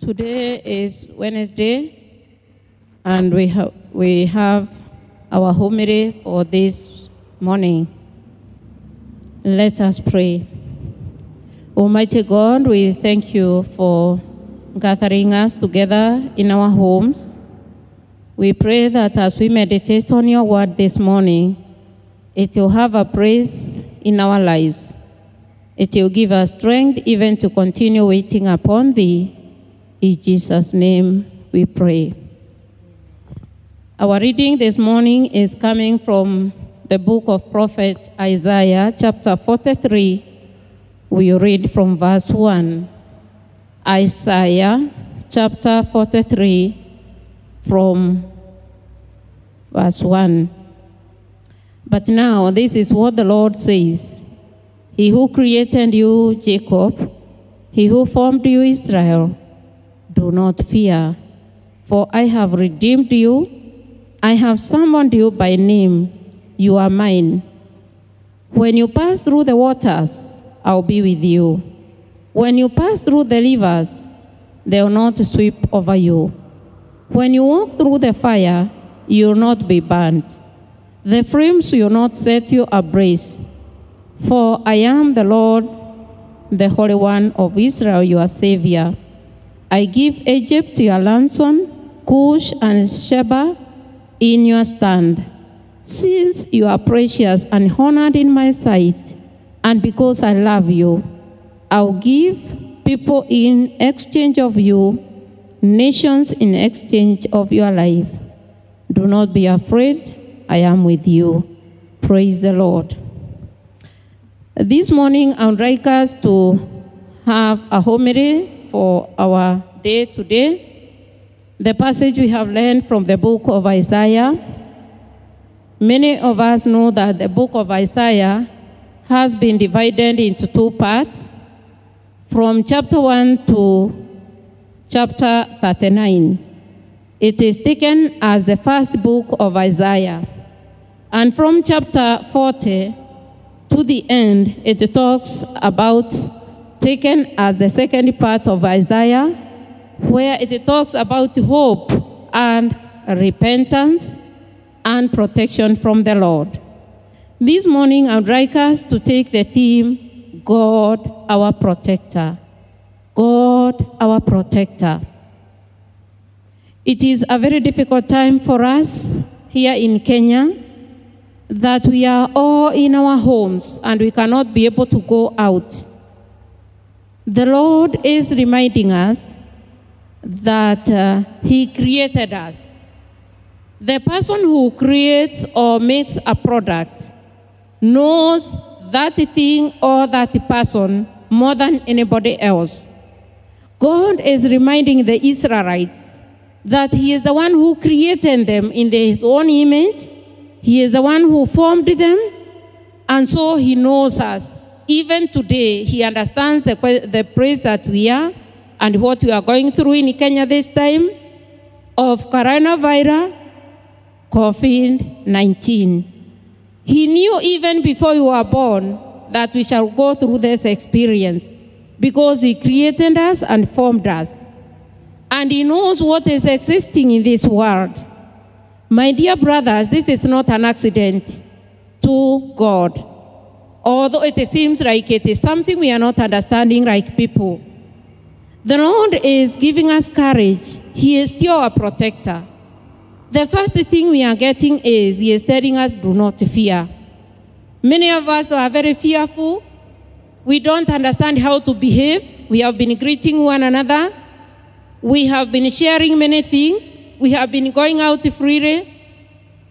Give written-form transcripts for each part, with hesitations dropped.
Today is Wednesday, and we have our homily for this morning. Let us pray. Almighty God, we thank you for gathering us together in our homes. We pray that as we meditate on your word this morning, it will have a place in our lives. It will give us strength even to continue waiting upon thee. In Jesus' name we pray. Our reading this morning is coming from the book of Prophet Isaiah, chapter 43. We read from verse 1. Isaiah, chapter 43, from verse 1. But now this is what the Lord says. He who created you, Jacob, he who formed you, Israel, do not fear, for I have redeemed you. I have summoned you by name. You are mine. When you pass through the waters, I'll be with you. When you pass through the rivers, they will not sweep over you. When you walk through the fire, you will not be burned. The flames will not set you ablaze. For I am the Lord, the Holy One of Israel, your Savior. I give Egypt your ransom, Cush and Sheba in your stand. Since you are precious and honored in my sight, and because I love you, I'll give people in exchange of you, nations in exchange of your life. Do not be afraid, I am with you. Praise the Lord. This morning, I would like us to have a homily for our day today. The passage we have learned from the book of Isaiah. Many of us know that the book of Isaiah has been divided into two parts, from chapter 1 to chapter 39. It is taken as the first book of Isaiah. And from chapter 40 to the end, it talks about, taken as the second part of Isaiah, where it talks about hope and repentance and protection from the Lord. This morning, I would like us to take the theme, God, our protector. God, our protector. It is a very difficult time for us here in Kenya that we are all in our homes and we cannot be able to go out. The Lord is reminding us that He created us. The person who creates or makes a product knows that thing or that person more than anybody else. God is reminding the Israelites that He is the one who created them in His own image. He is the one who formed them, and so He knows us. Even today, He understands the place that we are and what we are going through in Kenya this time of coronavirus, COVID-19. He knew even before you were born that we shall go through this experience because He created us and formed us. And He knows what is existing in this world. My dear brothers, this is not an accident to God. Although it seems like it is something we are not understanding like people. The Lord is giving us courage. He is still our protector. The first thing we are getting is He is telling us, do not fear. Many of us are very fearful. We don't understand how to behave. We have been greeting one another. We have been sharing many things. We have been going out freely.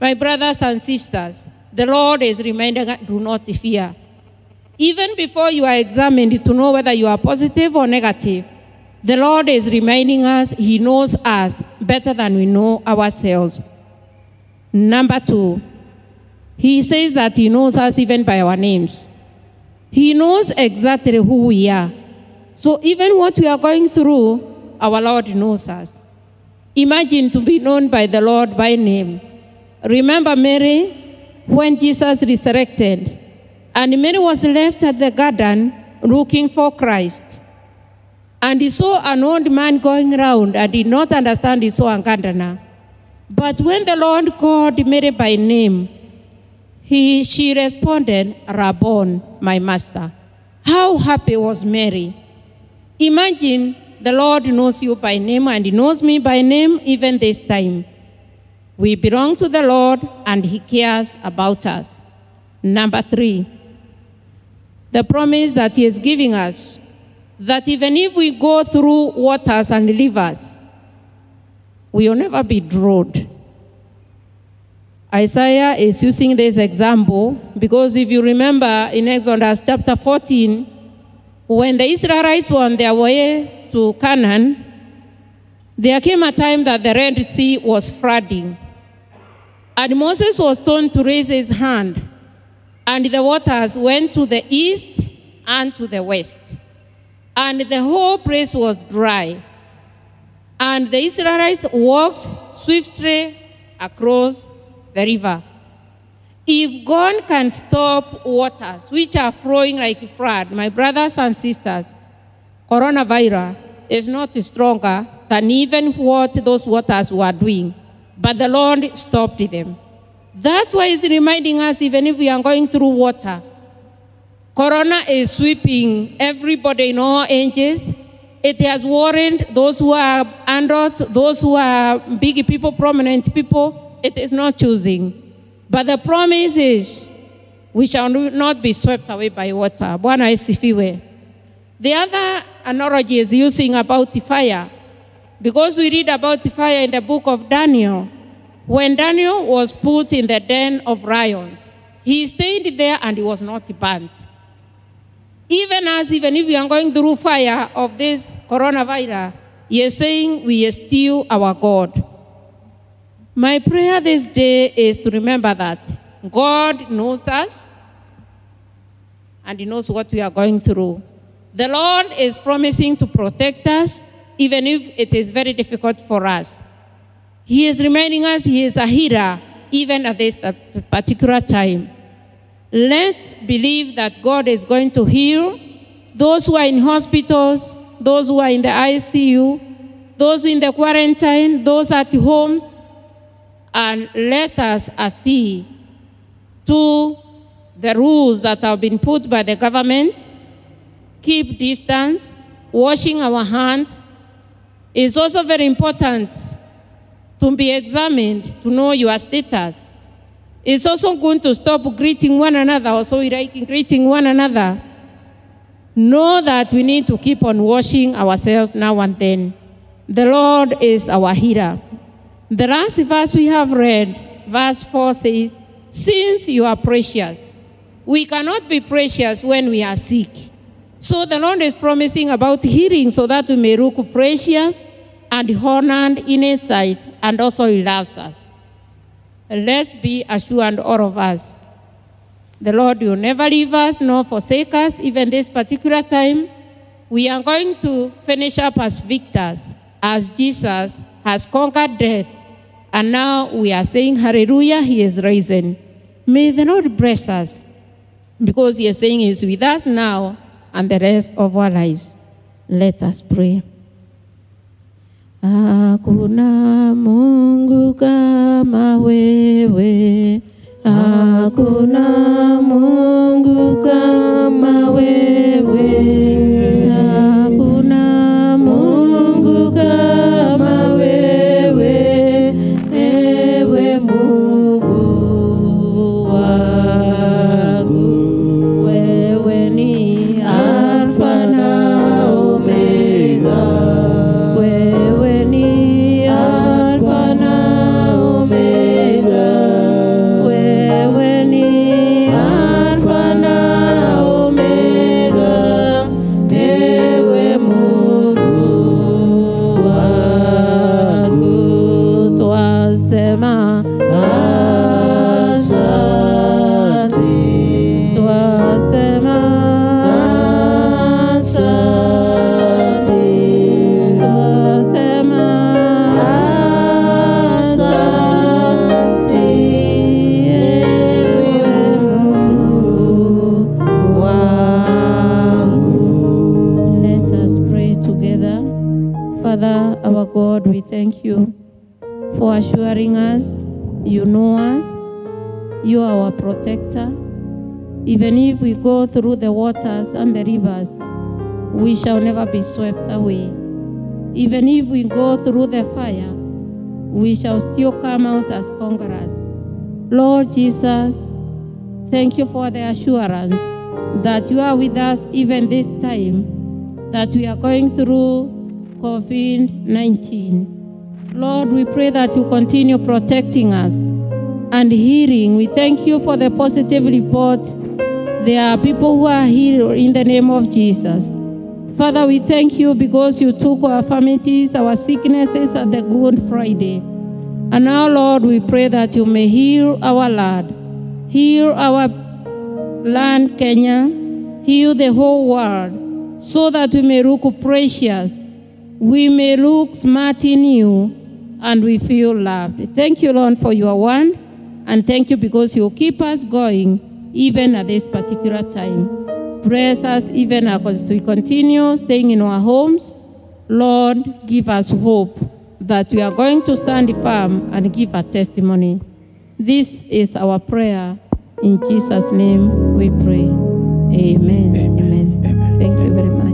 My brothers and sisters, the Lord is reminding us, do not fear. Even before you are examined to know whether you are positive or negative, the Lord is reminding us He knows us better than we know ourselves. Number 2, He says that He knows us even by our names. He knows exactly who we are. So even what we are going through, our Lord knows us. Imagine to be known by the Lord by name. Remember Mary, when Jesus resurrected, and Mary was left at the garden looking for Christ. And he saw an old man going round and did not understand he saw a gardener. But when the Lord called Mary by name, she responded, Rabbon, my master. How happy was Mary? Imagine the Lord knows you by name and he knows me by name even this time. We belong to the Lord and he cares about us. Number 3, the promise that he is giving us, that even if we go through waters and rivers, we will never be drowned. Isaiah is using this example because if you remember in Exodus chapter 14, when the Israelites were on their way to Canaan, there came a time that the Red Sea was flooding. And Moses was told to raise his hand, and the waters went to the east and to the west. And the whole place was dry. And the Israelites walked swiftly across the river. If God can stop waters which are flowing like a flood, my brothers and sisters, coronavirus is not stronger than even what those waters were doing. But the Lord stopped them. That's why he's reminding us, even if we are going through water, Corona is sweeping everybody in all ages. It has warned those who are adults, those who are big people, prominent people. It is not choosing. But the promise is we shall not be swept away by water. Bwana asifiwe. The other analogy is using about the fire. Because we read about the fire in the book of Daniel. When Daniel was put in the den of lions, he stayed there and he was not burnt. Even if we are going through fire of this coronavirus, he is saying we are still our God. My prayer this day is to remember that God knows us and he knows what we are going through. The Lord is promising to protect us even if it is very difficult for us. He is reminding us he is a healer even at this particular time. Let's believe that God is going to heal those who are in hospitals, those who are in the ICU, those in the quarantine, those at homes, and let us adhere to the rules that have been put by the government. Keep distance, washing our hands. It's also very important to be examined, to know your status. It's also good to stop greeting one another, also liking greeting one another. Know that we need to keep on washing ourselves now and then. The Lord is our healer. The last verse we have read, verse 4 says, since you are precious, we cannot be precious when we are sick. So the Lord is promising about healing so that we may look precious and honored in his sight, and also he loves us. Let's be assured, all of us, the Lord will never leave us nor forsake us, even this particular time. We are going to finish up as victors, as Jesus has conquered death. And now we are saying, hallelujah, he is risen. May the Lord bless us, because he is saying he is with us now and the rest of our lives. Let us pray. Hakuna Mungu kama wewe, hakuna Mungu kama wewe, hakuna Mungu kama wewe, ewe Mungu wangu, wewe ni Alfa na Omega. Alpha na Omega, wewe ni our God, we thank you for assuring us you know us, you are our protector. Even if we go through the waters and the rivers, we shall never be swept away. Even if we go through the fire, we shall still come out as conquerors. Lord Jesus, thank you for the assurance that you are with us even this time that we are going through COVID-19. Lord, we pray that you continue protecting us and healing. We thank you for the positive report. There are people who are healed in the name of Jesus. Father, we thank you because you took our infirmities, our sicknesses at the Good Friday. And now, Lord, we pray that you may heal our land, heal our land, Kenya, heal the whole world, so that we may look precious, we may look smart in you, and we feel loved. Thank you, Lord, for your word, and thank you because you keep us going even at this particular time. Bless us even as we continue staying in our homes. Lord, give us hope that we are going to stand firm and give a testimony. This is our prayer. In Jesus' name we pray. Amen. Amen. Amen. Amen. Thank you very much.